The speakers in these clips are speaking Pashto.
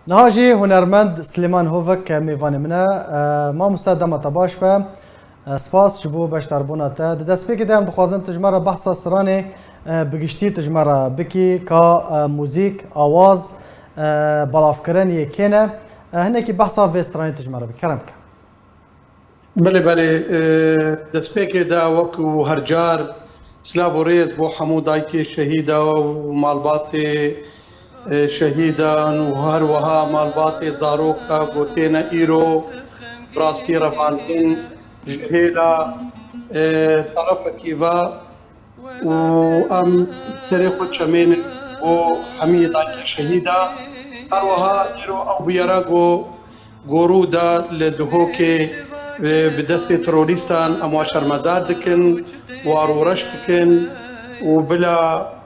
نهاجي هنرمند سليمان هوفك میوان منه ما مستدام تباش به سپاس جبو بشتر بونا تا دست پیک دام دخوازن تجمره بحث استرانه بگشتی تجمره بکی کا موزیک آواز بلاف کرن یکینه هنه کی بحثا و استرانه تجمره بکرم که بله دست پیک دا وکو هرجار سلاب و ریز بو حمودای شهیده و مالبات شهيدا وهر وها مالبات زاروكا غوتينا ايرو براسكي رفانتين جهيلا طرف كيفا وام تاريخ تشمين و حميدا شهيدا هر وها ايرو او بيراغو غورودا لدهوكي بدست تروريستان امواشر مزار دكن وارورش دكن وبلا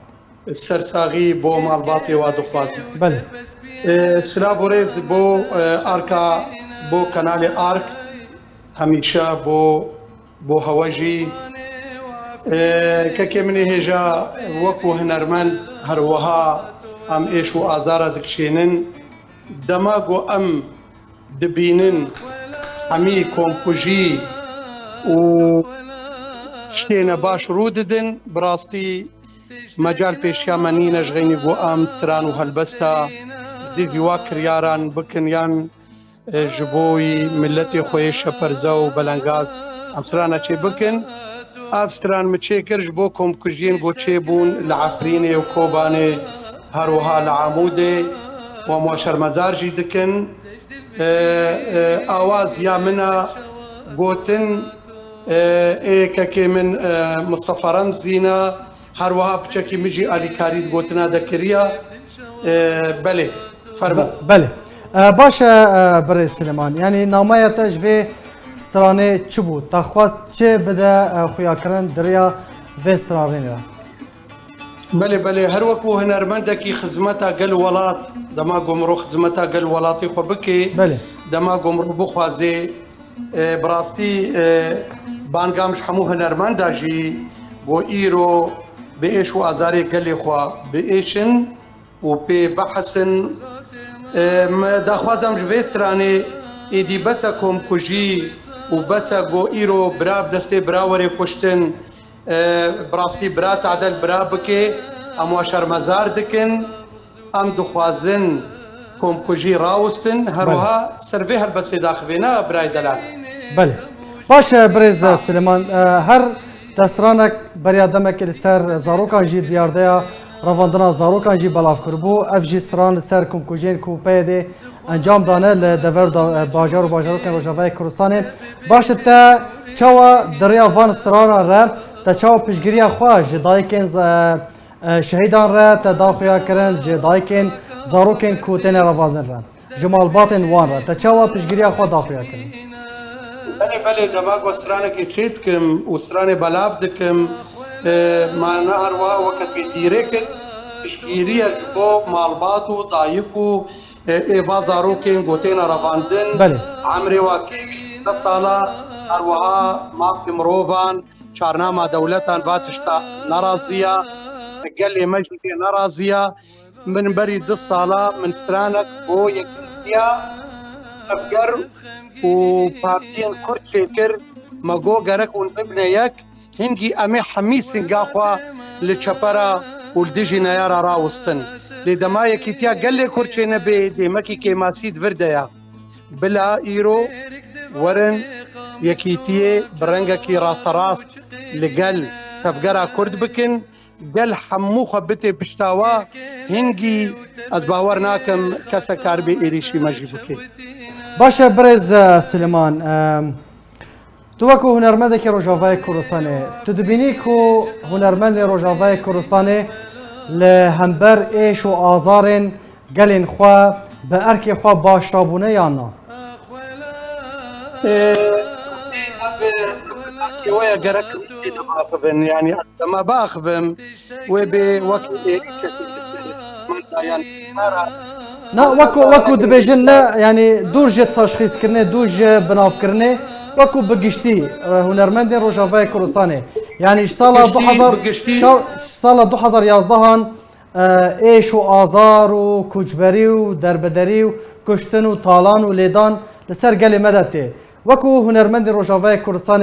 السرساغي بو مالباطي وادخوازي بله سلابوريد بو اركا بو كنالي ارك هميشه بو هواجي كاكي مني هجا وكو هنرمند هروها ام ايشو ازارا دكشينن دماغو ام دبينن همي كومبوجي و شتينا باش روددن براستي مجال پیشیا منی نجغینی بو آمستران و هلبستا دیوی واکر یاران بکن یان جبوی ملتی خویش پرزو بلنگاز امستران چه بکن آمستران مچه کرج بو کم کجین گو چه بون لعفرین و کوبان هروها لعموده و موشر مزار جی دکن آواز یا منا گوتن که من مصطفى رمزینا هروها بچکی میجی علی کاری گوتنا دکریا بله فرما بله باشه برای سلیمان یعنی نامه تجوی سترانه چه بود تخواست چه بده خویا کرن دریا و استرانه بله هر وقت هنرمندکی خدمتا قل ولات دما گمرو خدمتا قل ولاتی خو بکی بله دما گمرو بخوازی براستی بانگامش همو هنرمنداجی بو ایرو بإيش وأزاري قال خوا بإيشن وببحثن ما داخوازم جويستراني إيدي بسكم كوجي وبسكو إيرو براب دستي براوري كشتن براستي برات عدل برابكي أمواشر مزار دكن أم دخوازن كوم كوجي راوستن هروها سرفي هالبسي داخبينا براي دلال بله باشه بريز سليمان هر دسترانک برای دمک لسر زاروکان جی دیارده رواندنا زاروکان جی بلاف کربو اف جی سران سر کنکوژین کوپیده انجام دانه لدور باجار و باجاروکان روجاوی کردستان باشه تا چاوا دریا وان سران را تا چاوا پیشگیری خواه جدایکن شهیدان را تا داخویا کرن جدایکن زاروکن کوتین رواندن را جمال باطن وان را تا چاوا پیشگیری خواه داخویا کرن بله دماغ وسرانه کې چیت کم وسرانه بلاف دکم معنا هروا وقت به دیرکت تشکیری بو مالباتو دایکو بازارو کې ګوتینا رواندن بله عمري واکي د سالا هروا ما مروفان چارنامه دولتان باتشتا ناراضيه قال مجلس ناراضيه من بريد الصاله من سرانك بو يكيا افكر وبارتين كرد فكر ماغو غرق ونبنى يك هنجي امي حميس نقاخوا لتشبرا ولدجي نيارا راوستن لدما يكيتيا قال لي كرشي نبي دي مكي كي ماسيد فرديا بلا ايرو ورن يكيتيه برنجا كي راس راس لقال تفقرا كرد بكن قال حمو خبتي بشتاوا هنجي ازباورناكم كسا كاربي ايريشي مجي بكي باشه برز سلیمان تو وکو هنرمند که روجاوای کردستانه تو دبینی که هنرمند روجاوای کردستانه لهمبر ایش و آزارن گلین خواه به ارک خواه باش رابونه یا نه؟ ويا قرك يعني ما باخذم وبوقت نه وکو دبیجن نه یعنی دوج تشخیص کرنه دوج بناف کرنه وکو بگشتی هنرمند روجاوای کردستانه یعنی سال 2011 ایش و آزار و کوچبری و دربدری و کشتن و تالان و لیدان لسر گل مدته وکو هنرمند روجاوه کردستان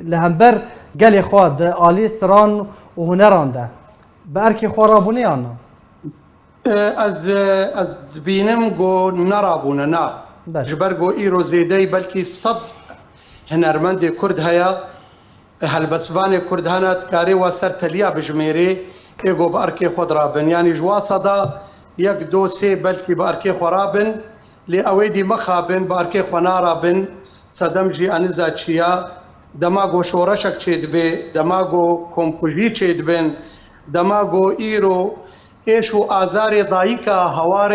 لهمبر گل خواد آلی ستران و هنران ده به ارکی خوارابونی آنا از بینم گو نرابونه نه جبر گو ایرو زیده بلکی صد هنرمند کرد هیا هلبسوان کرد هنات کاری و سر تلیا بجمیری ایگو به ارکی خود رابن یعنی جوا صدا یک دو سه بلکی به ارکی خود رابن لی اویدی مخابن به ارکی خود نارابن صدم جی انزا چیا دماغو شورشک چید بی دماغو کمکوژی چید بین دماغو ایرو ایش و آزار دایکا هوار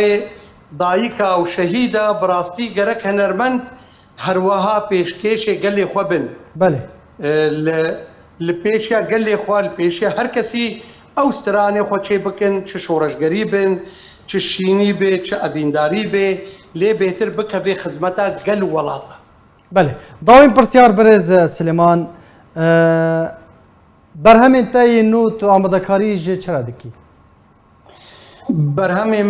دایکا و شهیدا براستی گرک هنرمند هروها پیشکش گلی خوبن بله لپیشیا گلی خوال پیشیا هر کسی او سترانه خود چه بکن چه شورشگری بین چه شینی بی چه ادینداری بی لی بهتر بکوی خدمتا گل ولاتا بله داوین پرسیار برز سلیمان برهمین تایی نو تو آمده کاری جه چرا دکی؟ برهمی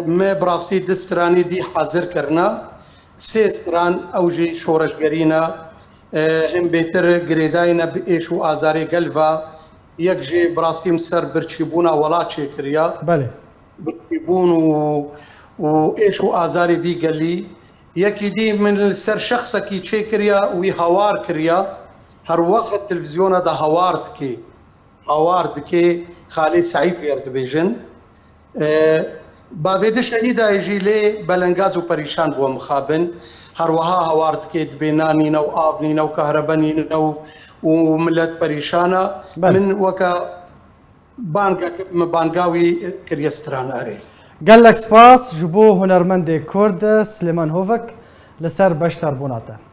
ما براستی دسترانی دی حاضر کرنا سه استران اوجی شورشگرینا هم بهتر گریداینا به ایش و آزاری گلوا یک جی براستی مسر برچیبونا ولا چه کریا بله برچیبون و ایش و آزاری دی گلی یکی دی من سر شخصا کی چه کریا وی هوار کریا هر وقت تلویزیون دا هوارد کی هوارد کی خالی سعید بیرد بیجن باوید شهید ایجی لی بلنگاز و پریشان بو مخابن هر وها هوارد کی دبینانی نو آفنی نو کهربانی نو و ملت پریشانه من وکا بانگاوی کریستران اری گلک سپاس جبو هنرمند کرد سلیمان هوفک لسر بشتر بوناته